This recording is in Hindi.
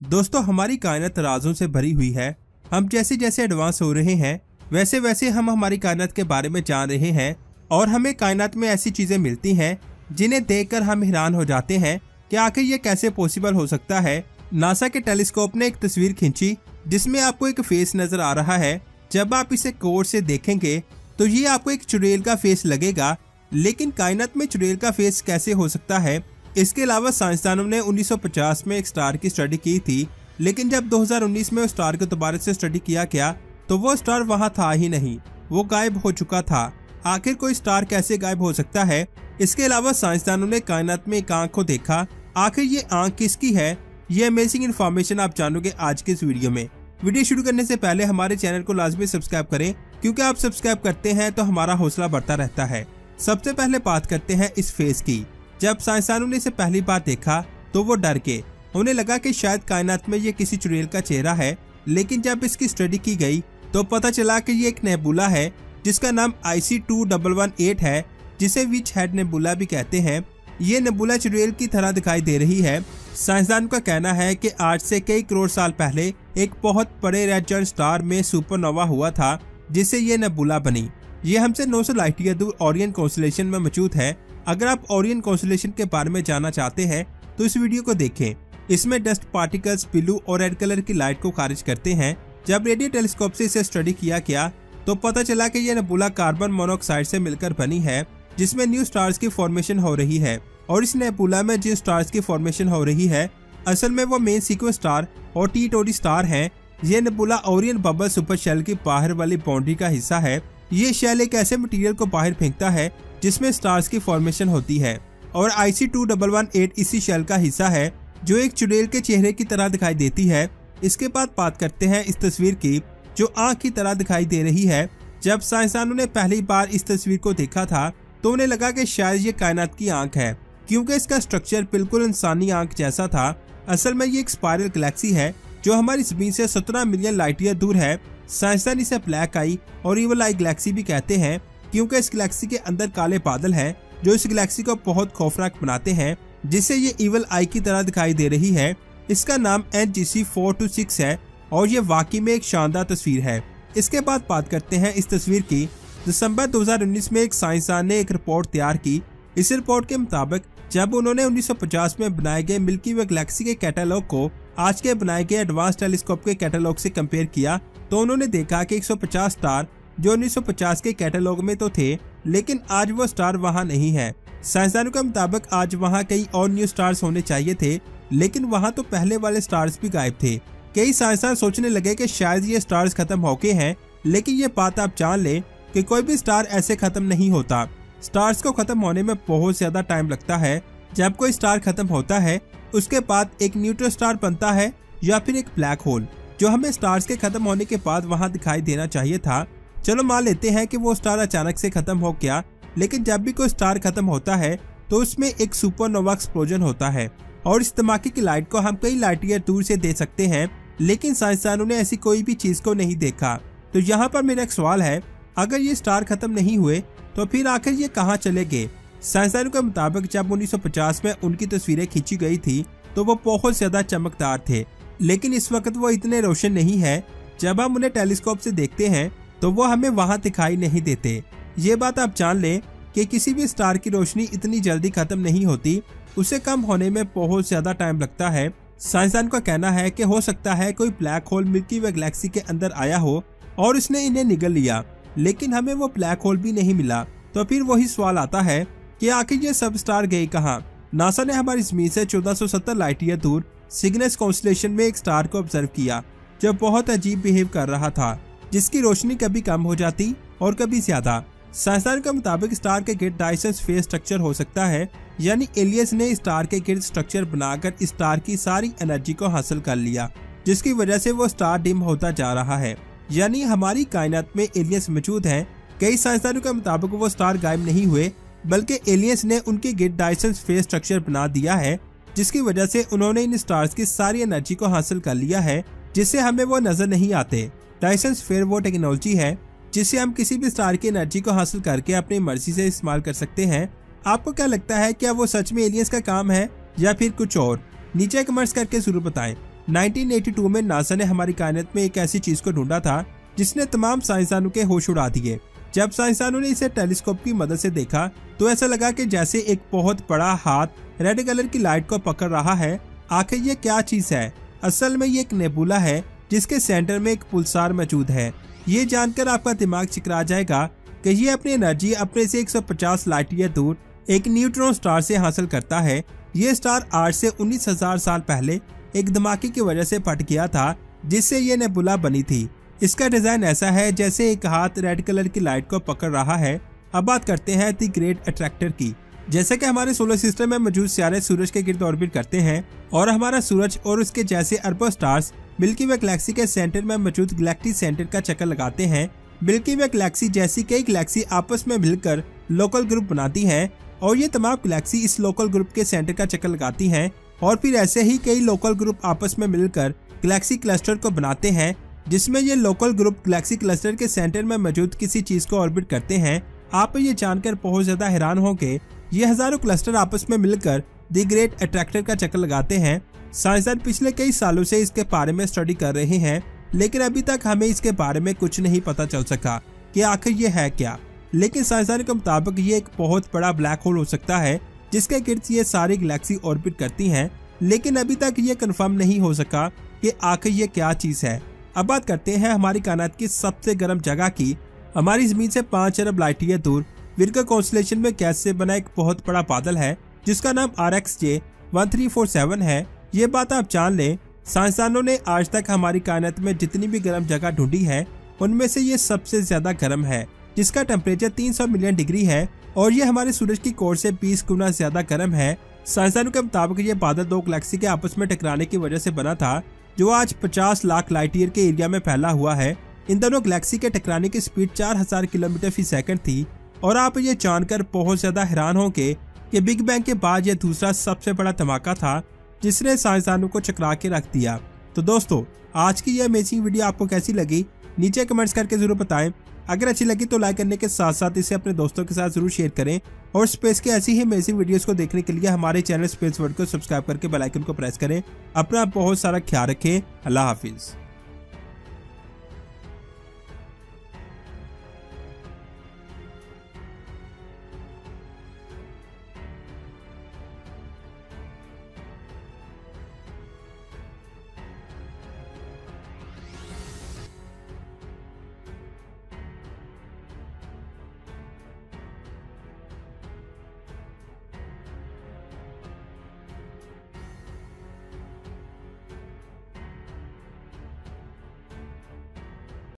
दोस्तों, हमारी कायनात राजों से भरी हुई है। हम जैसे जैसे एडवांस हो रहे हैं वैसे वैसे हम हमारी कायनात के बारे में जान रहे हैं और हमें कायनात में ऐसी चीजें मिलती हैं जिन्हें देखकर हम हैरान हो जाते हैं कि आखिर ये कैसे पॉसिबल हो सकता है। नासा के टेलीस्कोप ने एक तस्वीर खींची जिसमें आपको एक फेस नजर आ रहा है। जब आप इसे गौर से देखेंगे तो ये आपको एक चुड़ैल का फेस लगेगा, लेकिन कायनात में चुड़ैल का फेस कैसे हो सकता है? इसके अलावा साइंसदानों ने 1950 में एक स्टार की स्टडी की थी, लेकिन जब 2019 में उस स्टार को दोबारा से स्टडी किया गया तो वो स्टार वहां था ही नहीं, वो गायब हो चुका था। आखिर कोई स्टार कैसे गायब हो सकता है? इसके अलावा साइंसदानों ने कायनात में एक आंख को देखा। आखिर ये आंख किसकी है? ये अमेजिंग इन्फॉर्मेशन आप जानोगे आज के इस वीडियो में। वीडियो शुरू करने से पहले हमारे चैनल को लाजमी सब्सक्राइब करें, क्योंकि आप सब्सक्राइब करते हैं तो हमारा हौसला बढ़ता रहता है। सबसे पहले बात करते हैं इस फेस की। जब साइंसदानों ने इसे पहली बार देखा तो वो डर के, उन्हें लगा कि शायद कायनात में ये किसी चुड़ैल का चेहरा है, लेकिन जब इसकी स्टडी की गई तो पता चला कि ये एक नेबुला है जिसका नाम IC2118 है, जिसे विच हेड नेबुला भी कहते हैं। ये नेबुला चुड़ैल की तरह दिखाई दे रही है। साइंसदान का कहना है कि आज से कई करोड़ साल पहले एक बहुत बड़े रेड जायंट स्टार में सुपरनोवा हुआ था, जिससे ये नेबुला बनी। ये हमसे 900 लाइट ईयर दूर ओरियन कॉन्स्टेलेशन में मौजूद है। अगर आप ओरियन कॉन्स्टेलेशन के बारे में जानना चाहते हैं तो इस वीडियो को देखें। इसमें डस्ट पार्टिकल्स ब्लू और रेड कलर की लाइट को खारिज करते हैं। जब रेडियो टेलीस्कोप से इसे स्टडी किया गया तो पता चला कि यह नेबुला कार्बन मोनोऑक्साइड से मिलकर बनी है, जिसमें न्यू स्टार्स की फॉर्मेशन हो रही है। और इस नेबुला में जिन स्टार्स की फॉर्मेशन हो रही है असल में वो मेन सीक्वेंस स्टार और टी स्टार है। ये nebula Orion bubble super shell की बाहर वाली बाउंड्री का हिस्सा है। ये शेल एक ऐसे मटेरियल को बाहर फेंकता है जिसमें स्टार्स की फॉर्मेशन होती है, और IC2118 इसी शेल का हिस्सा है जो एक चुड़ैल के चेहरे की तरह दिखाई देती है। इसके बाद बात करते हैं इस तस्वीर की जो आंख की तरह दिखाई दे रही है। जब साइंसदानों ने पहली बार इस तस्वीर को देखा था तो उन्हें लगा कि शायद ये कायनात की आंख है, क्योंकि इसका स्ट्रक्चर बिल्कुल इंसानी आंख जैसा था। असल में ये एक स्पाइरल गैलेक्सी है जो हमारी ज़मीन से 17 मिलियन लाइट ईयर दूर है। साइंसदान इसे ब्लैक आई और इवल आई गैलेक्सी भी कहते हैं, क्योंकि इस गैलेक्सी के अंदर काले बादल हैं जो इस गैलेक्सी को बहुत खौफनाक बनाते हैं, जिससे ये इवल आई की तरह दिखाई दे रही है। इसका नाम NGC 426 है और ये वाकई में एक शानदार तस्वीर है। इसके बाद बात करते हैं इस तस्वीर की। दिसंबर 2019 में एक साइंसदान ने एक रिपोर्ट तैयार की। इस रिपोर्ट के मुताबिक जब उन्होंने 1950 में बनाए गए मिल्की वे गैलेक्सी के कैटलॉग को आज के बनाए गए एडवांस टेलीस्कोप के कैटलॉग से कंपेयर किया तो उन्होंने देखा कि 150 स्टार जो 1950 के कैटलॉग में तो थे, लेकिन आज वो स्टार वहां नहीं है। साइंसदानों के मुताबिक आज वहां कई और न्यू स्टार्स होने चाहिए थे, लेकिन वहां तो पहले वाले स्टार्स भी गायब थे। कई साइंसदान सोचने लगे कि शायद ये स्टार्स खत्म हो गए हैं, लेकिन ये बात आप जान लें कि कोई भी स्टार ऐसे खत्म नहीं होता। स्टार्स को खत्म होने में बहुत ज्यादा टाइम लगता है। जब कोई स्टार खत्म होता है उसके बाद एक न्यूट्रॉन स्टार बनता है या फिर एक ब्लैक होल, जो हमें स्टार्स के खत्म होने के बाद वहां दिखाई देना चाहिए था। चलो मान लेते हैं कि वो स्टार अचानक से खत्म हो गया, लेकिन जब भी कोई स्टार खत्म होता है तो उसमें एक सुपरनोवा एक्सप्लोजन होता है और इस धमाके की लाइट को हम कई लाइट ईयर दूर से देख सकते हैं, लेकिन साइंसदानों ने ऐसी कोई भी चीज को नहीं देखा। तो यहाँ पर मेरा एक सवाल है, अगर ये स्टार खत्म नहीं हुए तो फिर आखिर ये कहाँ चले गए? साइंसदानों के मुताबिक जब 1950 में उनकी तस्वीरें खींची गई थी तो वो बहुत ज्यादा चमकदार थे, लेकिन इस वक्त वो इतने रोशन नहीं है। जब हम उन्हें टेलीस्कोप से देखते हैं तो वो हमें वहां दिखाई नहीं देते। ये बात आप जान लें कि किसी भी स्टार की रोशनी इतनी जल्दी खत्म नहीं होती, उसे कम होने में बहुत ज्यादा टाइम लगता है। साइंसदान का कहना है कि हो सकता है कोई ब्लैक होल मिल्की वे गैलेक्सी के अंदर आया हो और उसने इन्हें निगल लिया, लेकिन हमें वो ब्लैक होल भी नहीं मिला। तो फिर वही सवाल आता है कि आखिर ये सब स्टार गए कहाँ? नासा ने हमारी ज़मीन से 1470 लाइट ईयर दूर सिग्नस कॉन्स्टेलेशन में एक स्टार को ऑब्जर्व किया जो बहुत अजीब बिहेव कर रहा था, जिसकी रोशनी कभी कम हो जाती और कभी ज्यादा। साइंसदान के मुताबिक स्टार के गिर्द डायसेंस फेस स्ट्रक्चर हो सकता है, यानी एलियंस ने स्टार के गिर्द स्ट्रक्चर बनाकर स्टार की सारी एनर्जी को हासिल कर लिया, जिसकी वजह से वो स्टार डिम होता जा रहा है। यानी हमारी कायनात में एलियंस मौजूद हैं। कई साइंसदानों के मुताबिक वो स्टार गायब नहीं हुए, बल्कि एलियंस ने उनके गिर्द डायसेंस फेस स्ट्रक्चर बना दिया है, जिसकी वजह से उन्होंने इन स्टार्स की सारी एनर्जी को हासिल कर लिया है, जिससे हमें वो नजर नहीं आते। डायसेंस फेयर वो टेक्नोलॉजी है जिससे हम किसी भी स्टार की एनर्जी को हासिल करके अपनी मर्जी से इस्तेमाल कर सकते हैं। आपको क्या लगता है, क्या वो सच में एलियंस का काम है या फिर कुछ और? नीचे कमेंट्स करके जरूर बताएं। 1982 में नासा ने हमारी कायनात में एक ऐसी चीज को ढूंढा था जिसने तमाम साइंसदानों के होश उड़ा दिए। जब साइंसदानों ने इसे टेलीस्कोप की मदद से देखा तो ऐसा लगा कि जैसे एक बहुत बड़ा हाथ रेड कलर की लाइट को पकड़ रहा है। आखिर ये क्या चीज है? असल में ये एक नेबुला है जिसके सेंटर में एक पुलसार मौजूद है। ये जानकर आपका दिमाग चिकरा जाएगा कि ये अपनी एनर्जी अपने से 150 लाइट ईयर दूर एक न्यूट्रॉन स्टार से हासिल करता है। ये स्टार आज से 19,000 साल पहले एक धमाके की वजह से फट गया था जिससे ये नेबुला बनी थी। इसका डिजाइन ऐसा है जैसे एक हाथ रेड कलर की लाइट को पकड़ रहा है। अब बात करते हैं द ग्रेट अट्रैक्टर की। जैसे कि हमारे सोलर सिस्टम में मौजूद सितारे सूरज के गिर्द ऑर्बिट करते हैं और हमारा सूरज और उसके जैसे अरबों स्टार्स मिल्की वे गैलेक्सी के सेंटर में मौजूद गैलेक्टिक सेंटर का चक्कर लगाते हैं। मिल्की वे गैलेक्सी जैसी कई गैलेक्सी आपस में मिलकर लोकल ग्रुप बनाती हैं और ये तमाम गैलेक्सी इस लोकल ग्रुप के सेंटर का चक्कर लगाती हैं और फिर ऐसे ही कई लोकल ग्रुप आपस में मिलकर गैलेक्सी क्लस्टर को बनाते हैं जिसमें ये लोकल ग्रुप गैलेक्सी क्लस्टर के सेंटर में मौजूद किसी चीज को ऑर्बिट करते हैं। आप ये जानकर बहुत ज्यादा हैरान होंगे ये हजारों क्लस्टर आपस में मिलकर द ग्रेट अट्रैक्टर का चक्कर लगाते हैं। साइंसदान पिछले कई सालों से इसके बारे में स्टडी कर रहे हैं लेकिन अभी तक हमें इसके बारे में कुछ नहीं पता चल सका कि आखिर ये है क्या। लेकिन साइंसदान के मुताबिक ये एक बहुत बड़ा ब्लैक होल हो सकता है जिसके गिर्द ये सारी गैलेक्सी ऑर्बिट करती हैं, लेकिन अभी तक ये कंफर्म नहीं हो सका कि आखिर ये क्या चीज है। अब बात करते हैं हमारी कायनात की सबसे गर्म जगह की। हमारी जमीन से 5 अरब लाइट ईयर दूर विर्गो कॉन्स्टेलेशन में गैस से बना एक बहुत बड़ा बादल है जिसका नाम RxJ 1347 है। ये बात आप जान लें, साइंसदानों ने आज तक हमारी कायनात में जितनी भी गर्म जगह ढूंढी है उनमें से ये सबसे ज्यादा गर्म है जिसका टेम्परेचर 300 मिलियन डिग्री है और ये हमारे सूरज की कोर से 20 गुना ज्यादा गर्म है। साइंसदानों के मुताबिक ये बादल दो गैलेक्सी के आपस में टकराने की वजह से बना था जो आज 50 लाख लाइट ईयर के एरिया में फैला हुआ है। इन दोनों गैलेक्सी के टकराने की स्पीड 4000 किलोमीटर फी सेकंड थी और आप ये जानकर बहुत ज्यादा हैरान होंगे कि बिग बैंग के बाद यह दूसरा सबसे बड़ा धमाका था जिसने साइंसदानों को चकरा के रख दिया। तो दोस्तों, आज की यह अमेजिंग वीडियो आपको कैसी लगी नीचे कमेंट्स करके जरूर बताएं। अगर अच्छी लगी तो लाइक करने के साथ साथ इसे अपने दोस्तों के साथ जरूर शेयर करें और स्पेस के ऐसी ही अमेजिंग वीडियोस को देखने के लिए हमारे चैनल स्पेस वर्ल्ड को सब्सक्राइब करके बेल आइकन को प्रेस करें। अपना बहुत सारा ख्याल रखें। अल्लाह हाफिज।